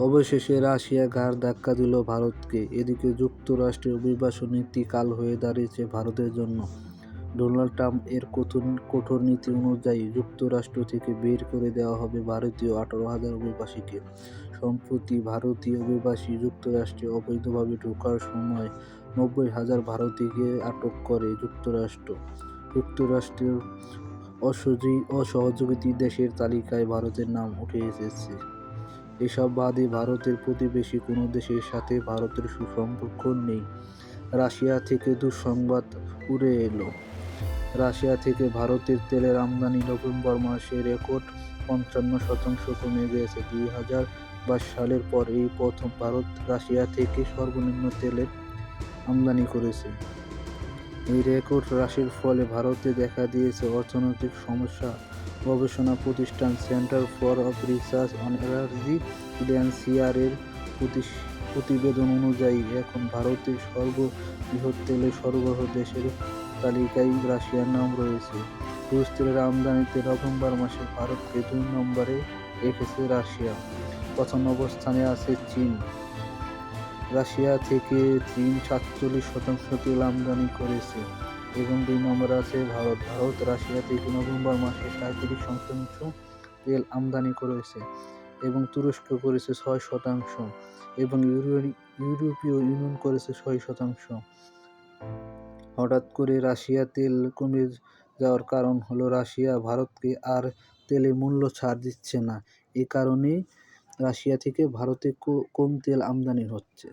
অবশেষে রাশিয়া ঘাড় ধাক্কা দিল ভারতকে। এদিকে যুক্তরাষ্ট্রের অভিবাসন নীতি কাল হয়ে দাঁড়িয়েছে ভারতের জন্য। ডোনাল্ড ট্রাম্প এর কঠোর নীতি অনুযায়ী যুক্তরাষ্ট্র থেকে বের করে দেওয়া হবে ভারতীয় 18,000 অভিবাসীকে। সম্প্রতি ভারতীয় অভিবাসী যুক্তরাষ্ট্রে অবৈধভাবে ঢোকার সময় 90,000 ভারতীয়কে আটক করে যুক্তরাষ্ট্র। যুক্তরাষ্ট্রের অসহযোগী দেশের তালিকায় ভারতের নাম উঠে এসেছে। এসব বাদে ভারতের প্রতিবেশী কোনো দেশের সাথে ভারতের সুসম্পর্ক নেই। রাশিয়া থেকে দুঃসংবাদ উড়ে এলো। রাশিয়া থেকে ভারতের তেলের আমদানি নভেম্বর মাসে রেকর্ড 55% কমে গেছে। 2022 সালের পর এই প্রথম ভারত রাশিয়া থেকে সর্বনিম্ন তেলের আমদানি করেছে। এই রেকর্ড হ্রাসের ফলে ভারতে দেখা দিয়েছে অর্থনৈতিক সমস্যা। গবেষণা প্রতিষ্ঠান centre for research on energy financier এর প্রতিবেদন অনুযায়ী এখন ভারতের সর্ববৃহৎ তেলের সরবরাহ দেশের তালিকায় রাশিয়ার নাম রয়েছে। রুশ তেলের আমদানিতে নভেম্বর মাসে ভারতকে 2 নম্বরে রেখেছে রাশিয়া। প্রথম অবস্থানে আছে চীন। রাশিয়া থেকে চীন 47% তেল আমদানি করেছে এবং 2 নম্বরে আছে ভারত। ভারত রাশিয়া থেকে নভেম্বর মাসে 37% তেল আমদানি করেছে এবং তুরস্ক করেছে 6% এবং ইউরোপীয় ইউনিয়ন করেছে 6%। হঠাৎ করে রাশিয়া তেল কমে যাওয়ার কারণ হলো রাশিয়া ভারতকে আর তেলে মূল্য ছাড় দিচ্ছে না। এ কারণে রাশিয়া থেকে ভারতে কম তেল আমদানি হচ্ছে।